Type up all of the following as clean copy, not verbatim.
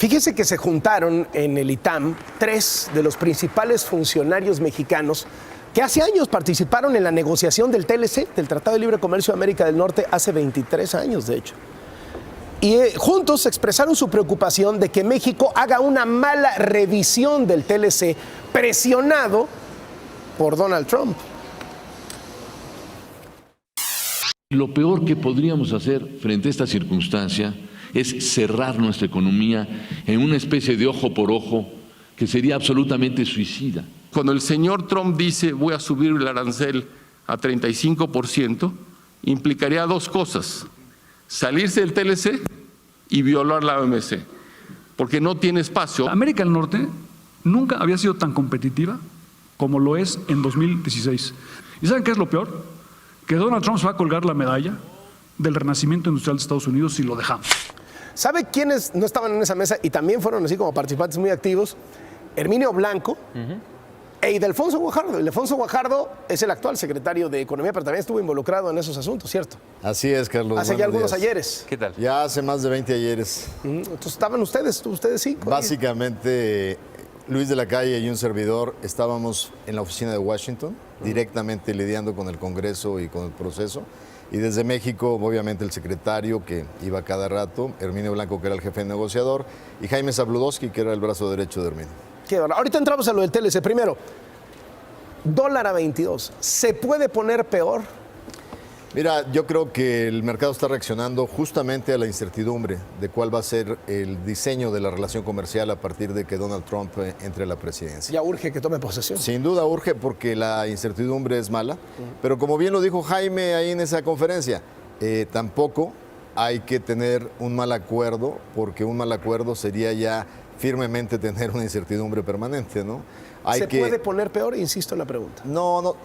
Fíjese que se juntaron en el ITAM 3 de los principales funcionarios mexicanos que hace años participaron en la negociación del TLC, del Tratado de Libre Comercio de América del Norte, hace 23 años, de hecho. Y juntos expresaron su preocupación de que México haga una mala revisión del TLC, presionado por Donald Trump. Lo peor que podríamos hacer frente a esta circunstancia es cerrar nuestra economía en una especie de ojo por ojo que sería absolutamente suicida. Cuando el señor Trump dice voy a subir el arancel a 35%, implicaría dos cosas: salirse del TLC y violar la OMC, porque no tiene espacio. América del Norte nunca había sido tan competitiva como lo es en 2016. ¿Y saben qué es lo peor? Que Donald Trump se va a colgar la medalla del renacimiento industrial de Estados Unidos si lo dejamos. ¿Sabe quiénes no estaban en esa mesa y también fueron así como participantes muy activos? Herminio Blanco e Ildefonso Guajardo. Ildefonso Guajardo es el actual secretario de Economía, pero también estuvo involucrado en esos asuntos, ¿cierto? Así es, Carlos. Hace ya algunos ayeres. ¿Qué tal? Ya hace más de 20 ayeres. Entonces estaban ustedes sí. Básicamente, Luis de la Calle y un servidor estábamos en la oficina de Washington, directamente lidiando con el Congreso y con el proceso. Y desde México, obviamente, el secretario, que iba cada rato, Herminio Blanco, que era el jefe negociador, y Jaime Zabludowski, que era el brazo derecho de Herminio. Ahorita entramos a lo del TLC. Primero, dólar a 22. ¿Se puede poner peor? Mira, yo creo que el mercado está reaccionando justamente a la incertidumbre de cuál va a ser el diseño de la relación comercial a partir de que Donald Trump entre a la presidencia. Ya urge que tome posesión. Sin duda urge porque la incertidumbre es mala, pero como bien lo dijo Jaime ahí en esa conferencia, tampoco hay que tener un mal acuerdo, porque un mal acuerdo sería ya firmemente tener una incertidumbre permanente, ¿no? ¿Se puede poner peor? Insisto en la pregunta. No,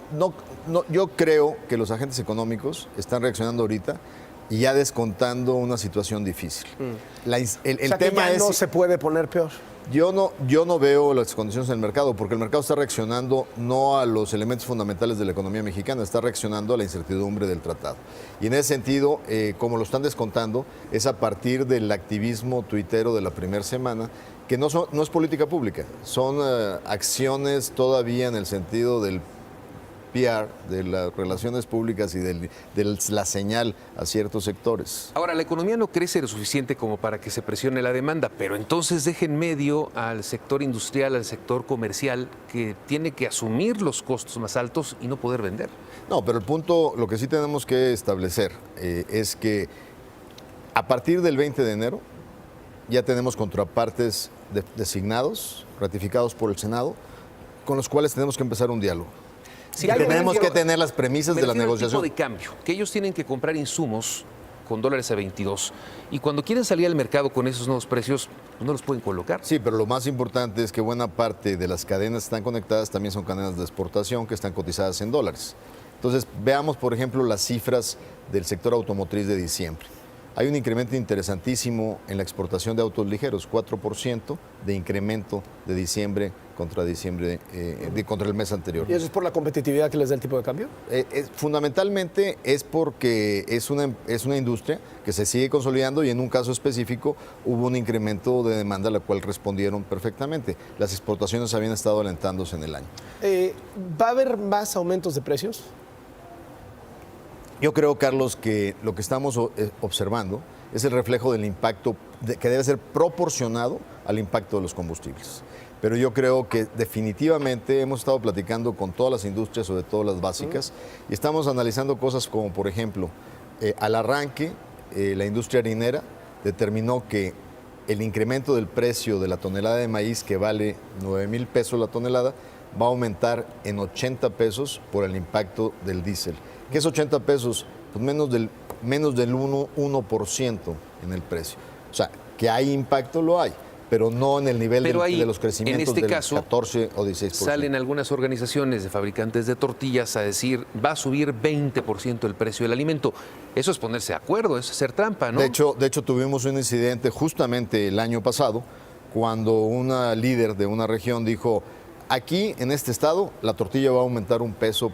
yo creo que los agentes económicos están reaccionando ahorita y ya descontando una situación difícil. El tema es... no se puede poner peor. Yo no veo las condiciones del mercado, porque el mercado está reaccionando no a los elementos fundamentales de la economía mexicana, está reaccionando a la incertidumbre del tratado. Y en ese sentido, como lo están descontando, es a partir del activismo tuitero de la primera semana, que no es política pública, son acciones todavía en el sentido del PR, de las relaciones públicas y de la señal a ciertos sectores. Ahora, la economía no crece lo suficiente como para que se presione la demanda, pero entonces deje en medio al sector industrial, al sector comercial, que tiene que asumir los costos más altos y no poder vender. No, pero el punto, lo que sí tenemos que establecer es que a partir del 20 de enero ya tenemos contrapartes designados, ratificados por el Senado, con los cuales tenemos que empezar un diálogo. Sí, tenemos que tener las premisas de la negociación. Tipo de cambio, que ellos tienen que comprar insumos con dólares a 22 y cuando quieren salir al mercado con esos nuevos precios, no los pueden colocar. Sí, pero lo más importante es que buena parte de las cadenas que están conectadas también son cadenas de exportación que están cotizadas en dólares. Entonces, veamos, por ejemplo, las cifras del sector automotriz de diciembre. Hay un incremento interesantísimo en la exportación de autos ligeros, 4% de incremento de diciembre contra el mes anterior. ¿Y eso es por la competitividad que les da el tipo de cambio? Fundamentalmente es porque es una industria que se sigue consolidando y en un caso específico hubo un incremento de demanda a la cual respondieron perfectamente. Las exportaciones habían estado alentándose en el año. ¿Va a haber más aumentos de precios? Yo creo, Carlos, que lo que estamos observando es el reflejo del impacto que debe ser proporcionado al impacto de los combustibles. Pero yo creo que definitivamente hemos estado platicando con todas las industrias, sobre todo las básicas, y estamos analizando cosas como, por ejemplo, al arranque, la industria harinera determinó que el incremento del precio de la tonelada de maíz, que vale 9,000 pesos la tonelada, va a aumentar en 80 pesos por el impacto del diésel. ¿Qué es 80 pesos? Pues menos del 1% en el precio. O sea, que hay impacto, lo hay, pero no en el nivel de los crecimientos del 14 o 16%. Salen algunas organizaciones de fabricantes de tortillas a decir va a subir 20% el precio del alimento. Eso es ponerse de acuerdo, es hacer trampa, ¿no? De hecho, tuvimos un incidente justamente el año pasado, cuando una líder de una región dijo, aquí en este estado la tortilla va a aumentar 1 peso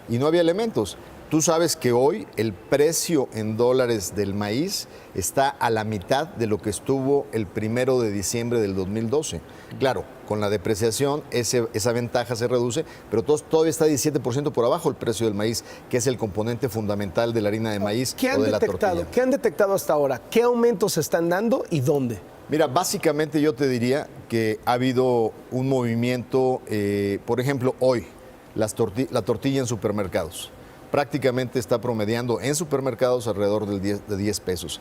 y no había elementos. Tú sabes que hoy el precio en dólares del maíz está a la mitad de lo que estuvo el 1 de diciembre del 2012. Claro, con la depreciación esa ventaja se reduce, pero todavía está 17% por abajo el precio del maíz, que es el componente fundamental de la harina de maíz o de la tortilla. ¿Qué han detectado hasta ahora? ¿Qué aumentos se están dando y dónde? Mira, básicamente yo te diría que ha habido un movimiento, por ejemplo, hoy, la tortilla en supermercados. Prácticamente está promediando en supermercados alrededor de 10 pesos.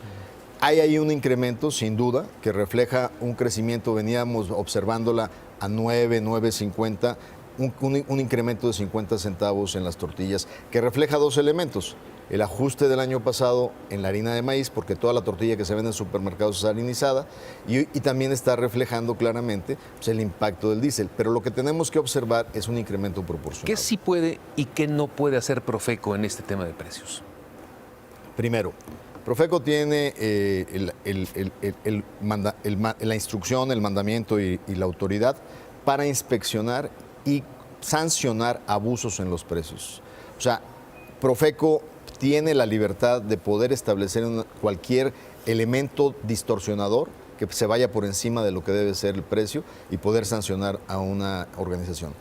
Hay ahí un incremento, sin duda, que refleja un crecimiento, veníamos observándola a 9.50, un incremento de 50 centavos en las tortillas, que refleja dos elementos. El ajuste del año pasado en la harina de maíz, porque toda la tortilla que se vende en supermercados es harinizada, y también está reflejando claramente pues, el impacto del diésel. Pero lo que tenemos que observar es un incremento proporcional. ¿Qué sí puede y qué no puede hacer Profeco en este tema de precios? Primero, Profeco tiene la instrucción, el mandamiento y la autoridad para inspeccionar y sancionar abusos en los precios. O sea, Profeco tiene la libertad de poder establecer cualquier elemento distorsionador que se vaya por encima de lo que debe ser el precio y poder sancionar a una organización.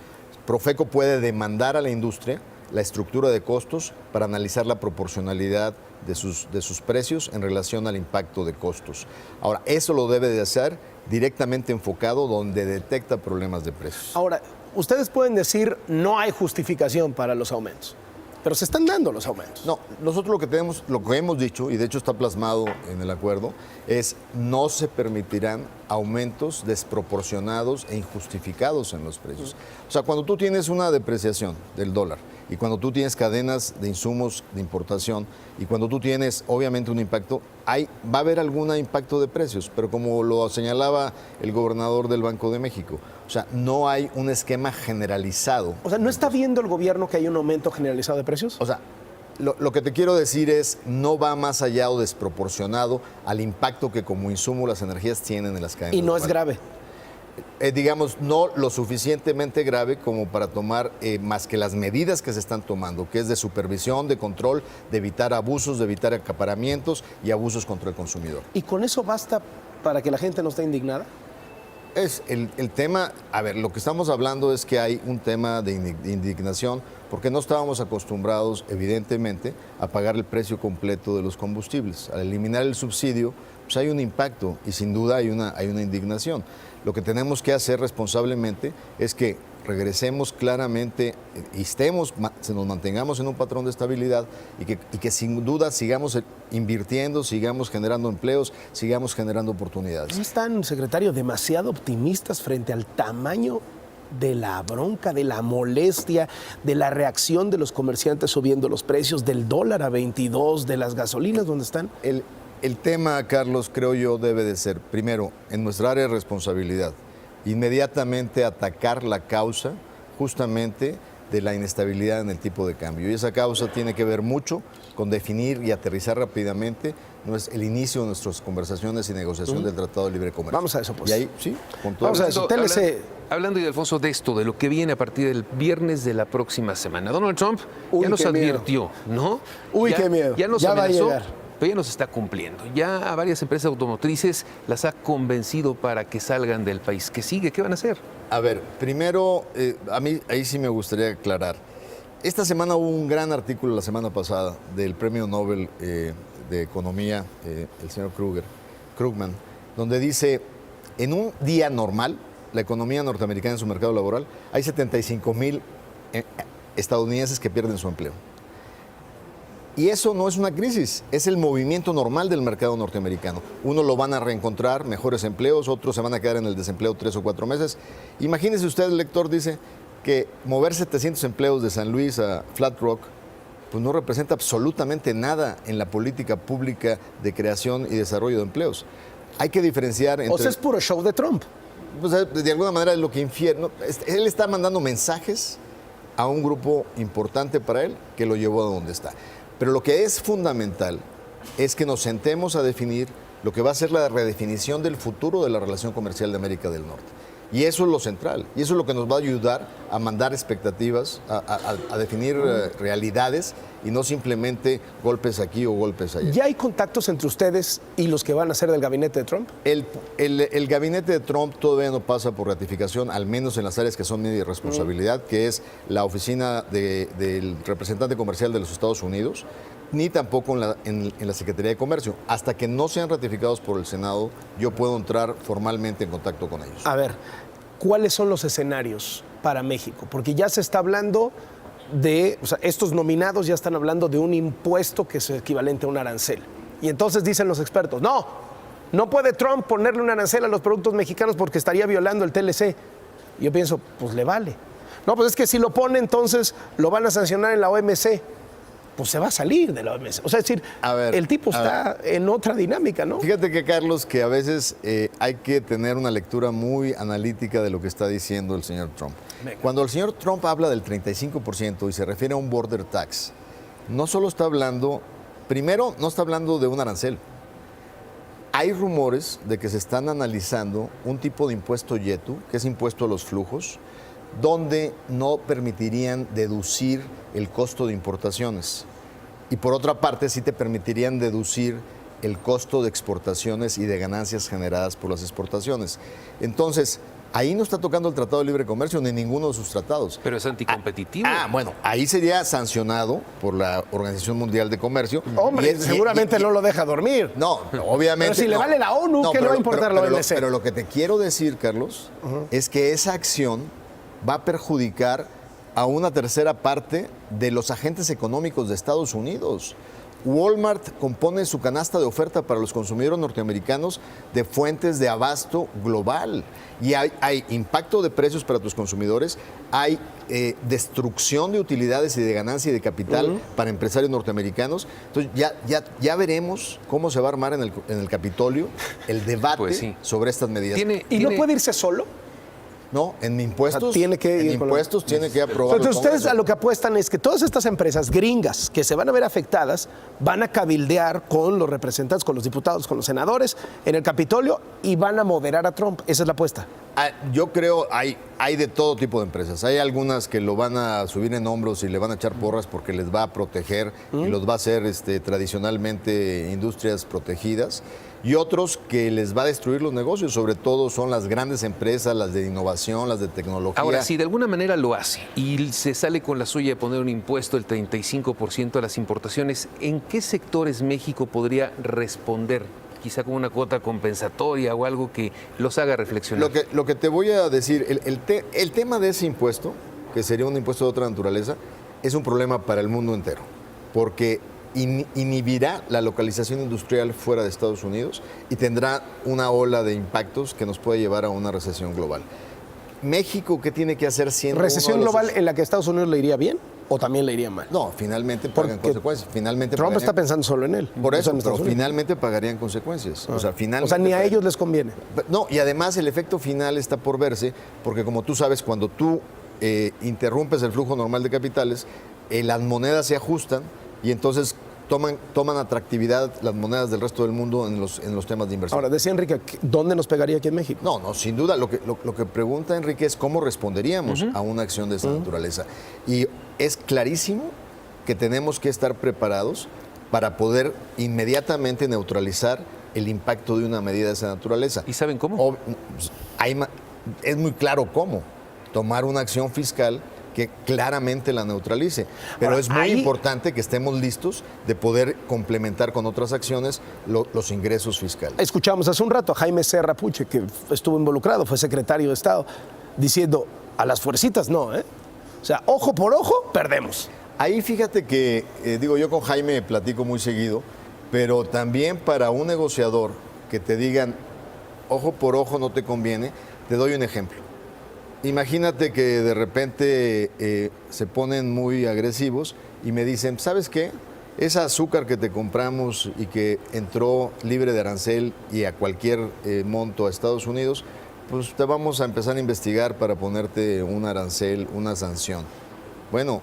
Profeco puede demandar a la industria la estructura de costos para analizar la proporcionalidad de sus precios en relación al impacto de costos. Ahora, eso lo debe de hacer directamente enfocado donde detecta problemas de precios. Ahora, ustedes pueden decir no hay justificación para los aumentos, pero se están dando los aumentos. No, nosotros lo que hemos dicho, y de hecho está plasmado en el acuerdo, es no se permitirán aumentos desproporcionados e injustificados en los precios. O sea, cuando tú tienes una depreciación del dólar y cuando tú tienes cadenas de insumos de importación y cuando tú tienes obviamente un impacto, va a haber algún impacto de precios, pero como lo señalaba el gobernador del Banco de México, o sea, no hay un esquema generalizado. O sea, ¿no está viendo el gobierno que hay un aumento generalizado de precios? O sea, lo que te quiero decir es, no va más allá o desproporcionado al impacto que como insumo las energías tienen en las cadenas. Y no es grave. Digamos, no lo suficientemente grave como para tomar más que las medidas que se están tomando, que es de supervisión, de control, de evitar abusos, de evitar acaparamientos y abusos contra el consumidor. ¿Y con eso basta para que la gente no esté indignada? Es el tema, a ver, lo que estamos hablando es que hay un tema de indignación porque no estábamos acostumbrados, evidentemente, a pagar el precio completo de los combustibles. Al eliminar el subsidio, pues hay un impacto y sin duda hay una indignación. Lo que tenemos que hacer responsablemente es que regresemos claramente y nos mantengamos en un patrón de estabilidad y que sin duda sigamos invirtiendo, sigamos generando empleos, sigamos generando oportunidades. ¿No están, secretario, demasiado optimistas frente al tamaño de la bronca, de la molestia, de la reacción de los comerciantes subiendo los precios, del dólar a 22, de las gasolinas donde están? El tema, Carlos, creo yo, debe de ser, primero, en nuestra área de responsabilidad, inmediatamente atacar la causa justamente de la inestabilidad en el tipo de cambio. Y esa causa tiene que ver mucho con definir y aterrizar rápidamente el inicio de nuestras conversaciones y negociación del Tratado de Libre Comercio. Vamos a eso, pues. Y ahí, sí, con todo. Vamos a eso. TLC. Hablando, Ildefonso, de esto, de lo que viene a partir del viernes de la próxima semana. Donald Trump ya nos advirtió, ¿no? Uy, qué miedo. Ya nos ya amenazó, va a llegar. pero ya nos está cumpliendo. Ya a varias empresas automotrices las ha convencido para que salgan del país. ¿Qué sigue? ¿Qué van a hacer? A ver, primero, a mí ahí sí me gustaría aclarar. Esta semana hubo un gran artículo la semana pasada del Premio Nobel de Economía, el señor Krugman, donde dice, en un día normal, la economía norteamericana en su mercado laboral, hay 75,000 estadounidenses que pierden su empleo. Y eso no es una crisis, es el movimiento normal del mercado norteamericano. Unos lo van a reencontrar, mejores empleos, otros se van a quedar en el desempleo 3 o 4 meses. Imagínese usted, el lector dice que mover 700 empleos de San Luis a Flat Rock pues no representa absolutamente nada en la política pública de creación y desarrollo de empleos. Hay que diferenciar entre... O sea, es puro show de Trump. Pues de alguna manera es lo que infiere, ¿no? Él está mandando mensajes a un grupo importante para él que lo llevó a donde está. Pero lo que es fundamental es que nos sentemos a definir lo que va a ser la redefinición del futuro de la relación comercial de América del Norte. Y eso es lo central, y eso es lo que nos va a ayudar a mandar expectativas, a definir realidades y no simplemente golpes aquí o golpes allá. ¿Ya hay contactos entre ustedes y los que van a ser del gabinete de Trump? El gabinete de Trump todavía no pasa por ratificación, al menos en las áreas que son mi responsabilidad, que es la oficina del representante comercial de los Estados Unidos, ni tampoco en la Secretaría de Comercio. Hasta que no sean ratificados por el Senado, yo puedo entrar formalmente en contacto con ellos. A ver, ¿cuáles son los escenarios para México? Porque ya se está hablando o sea, estos nominados ya están hablando de un impuesto que es equivalente a un arancel. Y entonces dicen los expertos, no puede Trump ponerle un arancel a los productos mexicanos porque estaría violando el TLC. Y yo pienso, pues le vale. No, pues es que si lo pone, entonces lo van a sancionar en la OMC. Pues se va a salir de la OMS. O sea, es decir, el tipo está en otra dinámica, ¿no? Fíjate que, Carlos, que a veces hay que tener una lectura muy analítica de lo que está diciendo el señor Trump. Venga. Cuando el señor Trump habla del 35% y se refiere a un border tax, no solo está hablando, primero, no está hablando de un arancel. Hay rumores de que se están analizando un tipo de impuesto YETU, que es impuesto a los flujos, donde no permitirían deducir el costo de importaciones. Y por otra parte, sí te permitirían deducir el costo de exportaciones y de ganancias generadas por las exportaciones. Entonces, ahí no está tocando el Tratado de Libre Comercio ni ninguno de sus tratados. Pero es anticompetitivo. Bueno, ahí sería sancionado por la Organización Mundial de Comercio. Hombre, seguramente no lo deja dormir. No, obviamente. Pero si le vale la ONU, ¿qué le va a importar la OMC? Pero lo que te quiero decir, Carlos, es que esa acción va a perjudicar a una tercera parte de los agentes económicos de Estados Unidos. Walmart compone su canasta de oferta para los consumidores norteamericanos de fuentes de abasto global. Y hay impacto de precios para tus consumidores, hay destrucción de utilidades y de ganancia y de capital para empresarios norteamericanos. Entonces ya veremos cómo se va a armar en el Capitolio el debate sobre estas medidas. ¿Y no puede irse solo? No, en impuestos, tiene que aprobar. Entonces ustedes a lo que apuestan es que todas estas empresas gringas que se van a ver afectadas van a cabildear con los representantes, con los diputados, con los senadores en el Capitolio y van a moderar a Trump. Esa es la apuesta. Yo creo hay de todo tipo de empresas. Hay algunas que lo van a subir en hombros y le van a echar porras porque les va a proteger y los va a hacer tradicionalmente industrias protegidas. Y otros que les va a destruir los negocios, sobre todo son las grandes empresas, las de innovación, las de tecnología. Ahora, si de alguna manera lo hace y se sale con la suya de poner un impuesto del 35% a las importaciones, ¿en qué sectores México podría responder? Quizá con una cuota compensatoria o algo que los haga reflexionar. Lo que te voy a decir, el tema de ese impuesto, que sería un impuesto de otra naturaleza, es un problema para el mundo entero, porque inhibirá la localización industrial fuera de Estados Unidos y tendrá una ola de impactos que nos puede llevar a una recesión global. México, ¿qué tiene que hacer siendo ¿Recesión global en la que a Estados Unidos le iría bien o también le iría mal? No, finalmente pagan consecuencias. Trump está pensando solo en él. Por eso, pero finalmente pagarían consecuencias. O sea, ni a ellos les conviene. No, y además el efecto final está por verse, porque como tú sabes, cuando tú interrumpes el flujo normal de capitales, las monedas se ajustan y entonces toman atractividad las monedas del resto del mundo en los temas de inversión. Ahora, decía Enrique, ¿dónde nos pegaría aquí en México? No, sin duda. Lo que pregunta Enrique es cómo responderíamos a una acción de esa naturaleza. Y es clarísimo que tenemos que estar preparados para poder inmediatamente neutralizar el impacto de una medida de esa naturaleza. ¿Y saben cómo? Es muy claro cómo. Tomar una acción fiscal que claramente la neutralice. Pero ahora, es muy importante que estemos listos de poder complementar con otras acciones los ingresos fiscales. Escuchamos hace un rato a Jaime Serra Puche, que estuvo involucrado, fue secretario de Estado, diciendo, a las fuercitas no, ¿eh? O sea, ojo por ojo, perdemos. Ahí fíjate que, yo con Jaime platico muy seguido, pero también para un negociador que te digan, ojo por ojo no te conviene, te doy un ejemplo. Imagínate que de repente se ponen muy agresivos y me dicen, ¿sabes qué? Ese azúcar que te compramos y que entró libre de arancel y a cualquier monto a Estados Unidos, pues te vamos a empezar a investigar para ponerte un arancel, una sanción. Bueno,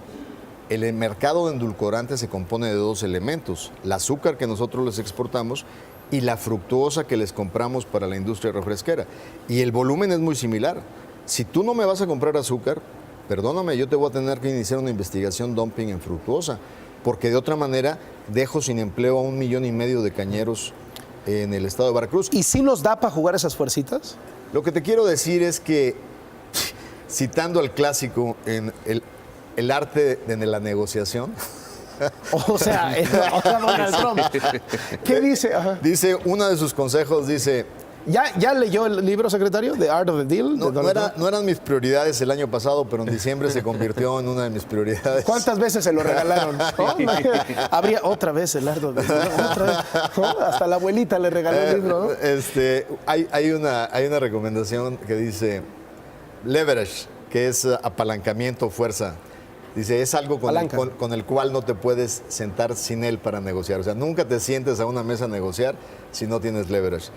el mercado de endulcorantes se compone de dos elementos, el azúcar que nosotros les exportamos y la fructuosa que les compramos para la industria refresquera. Y el volumen es muy similar. Si tú no me vas a comprar azúcar, perdóname, yo te voy a tener que iniciar una investigación dumping en fructuosa, porque de otra manera dejo sin empleo a 1,5 millones de cañeros en el estado de Veracruz. ¿Y si nos da para jugar esas fuercitas? Lo que te quiero decir es que, citando al clásico en el arte de la negociación, O sea, Donald Trump. ¿Qué dice? Ajá. dice, uno de sus consejos dice, ¿Ya leyó el libro, secretario? The Art of the Deal. no eran mis prioridades el año pasado, pero en diciembre se convirtió en una de mis prioridades. ¿Cuántas veces se lo regalaron? Habría otra vez el Art of the Deal. Otra vez. Hasta la abuelita le regaló el libro, ¿no? Hay una recomendación que dice leverage, que es apalancamiento, fuerza. Dice, es algo con el cual no te puedes sentar sin él para negociar. O sea, nunca te sientes a una mesa a negociar si no tienes leverage.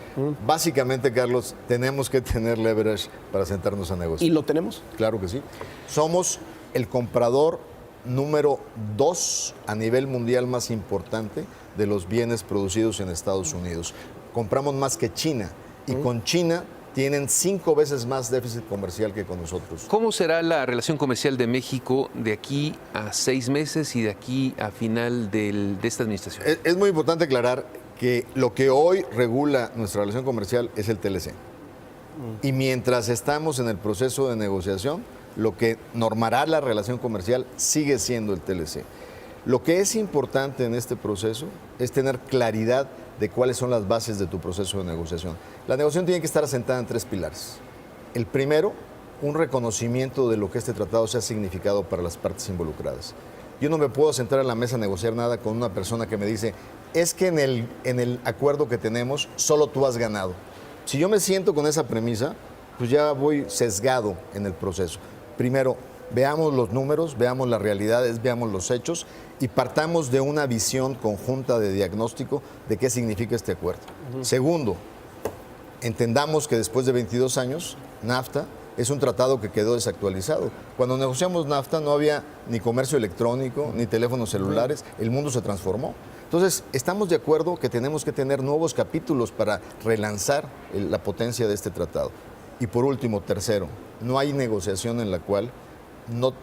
Básicamente, Carlos, tenemos que tener leverage para sentarnos a negociar. ¿Y lo tenemos? Claro que sí. Somos el comprador número 2 a nivel mundial más importante de los bienes producidos en Estados Unidos. Compramos más que China. Y con China tienen 5 veces más déficit comercial que con nosotros. ¿Cómo será la relación comercial de México de aquí a 6 meses y de aquí a final de esta administración? Es muy importante aclarar que lo que hoy regula nuestra relación comercial es el TLC. Y mientras estamos en el proceso de negociación, lo que normará la relación comercial sigue siendo el TLC. Lo que es importante en este proceso es tener claridad de cuáles son las bases de tu proceso de negociación. La negociación tiene que estar asentada en 3 pilares. El primero, un reconocimiento de lo que este tratado se ha significado para las partes involucradas. Yo no me puedo sentar a la mesa a negociar nada con una persona que me dice, es que en el acuerdo que tenemos solo tú has ganado. Si yo me siento con esa premisa, pues ya voy sesgado en el proceso. Primero, veamos los números, veamos las realidades, veamos los hechos y partamos de una visión conjunta de diagnóstico de qué significa este acuerdo. Segundo, entendamos que después de 22 años, NAFTA es un tratado que quedó desactualizado. Cuando negociamos NAFTA no había ni comercio electrónico, ni teléfonos celulares, el mundo se transformó. Entonces, estamos de acuerdo que tenemos que tener nuevos capítulos para relanzar la potencia de este tratado. Y por último, tercero, no hay negociación en la cual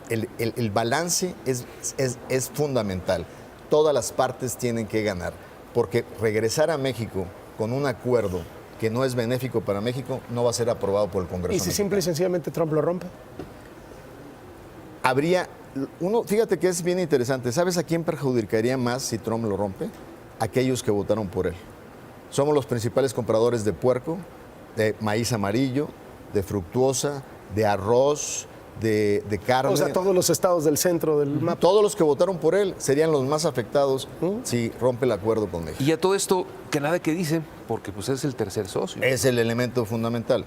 el balance es fundamental. Todas las partes tienen que ganar, porque regresar a México con un acuerdo que no es benéfico para México no va a ser aprobado por el Congreso. ¿Y si simple y sencillamente Trump lo rompe? Fíjate que es bien interesante. ¿Sabes a quién perjudicaría más si Trump lo rompe? Aquellos que votaron por él. Somos los principales compradores de puerco, de maíz amarillo, de fructuosa, de arroz, de carne. O sea, todos los estados del centro del mapa. Todos los que votaron por él serían los más afectados si rompe el acuerdo con México. Y a todo esto, que nada que dicen, porque pues es el tercer socio. Es el elemento fundamental.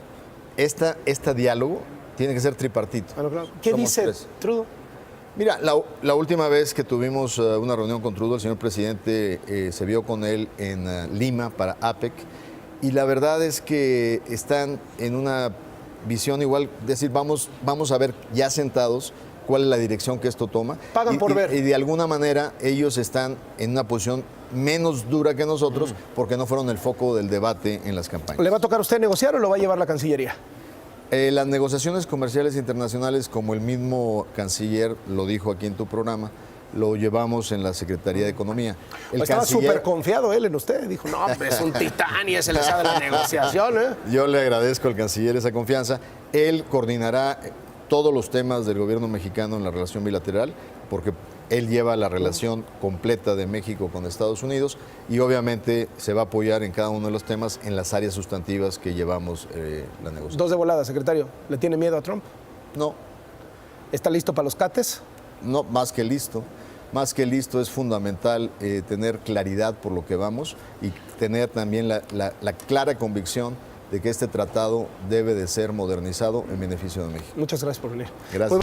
Este diálogo tiene que ser tripartito. Bueno, claro. ¿Qué Somos dice 3. Trudeau? Mira, la última vez que tuvimos una reunión con Trudeau, el señor presidente se vio con él en Lima para APEC, y la verdad es que están en una visión igual, decir, vamos a ver ya sentados cuál es la dirección que esto toma. Pagan por ver. Y de alguna manera ellos están en una posición menos dura que nosotros porque no fueron el foco del debate en las campañas. ¿Le va a tocar a usted negociar o lo va a llevar la Cancillería? Las negociaciones comerciales internacionales, como el mismo canciller lo dijo aquí en tu programa, lo llevamos en la Secretaría de Economía. Estaba súper confiado él en usted. Dijo, no, es un titán y se le sabe la negociación. Yo le agradezco al canciller esa confianza. Él coordinará todos los temas del gobierno mexicano en la relación bilateral, porque él lleva la relación completa de México con Estados Unidos y obviamente se va a apoyar en cada uno de los temas en las áreas sustantivas que llevamos la negociación. 2 de volada, secretario. ¿Le tiene miedo a Trump? No. ¿Está listo para los cates? No, más que listo. Más que listo, es fundamental tener claridad por lo que vamos y tener también la clara convicción de que este tratado debe de ser modernizado en beneficio de México. Muchas gracias por venir. Gracias.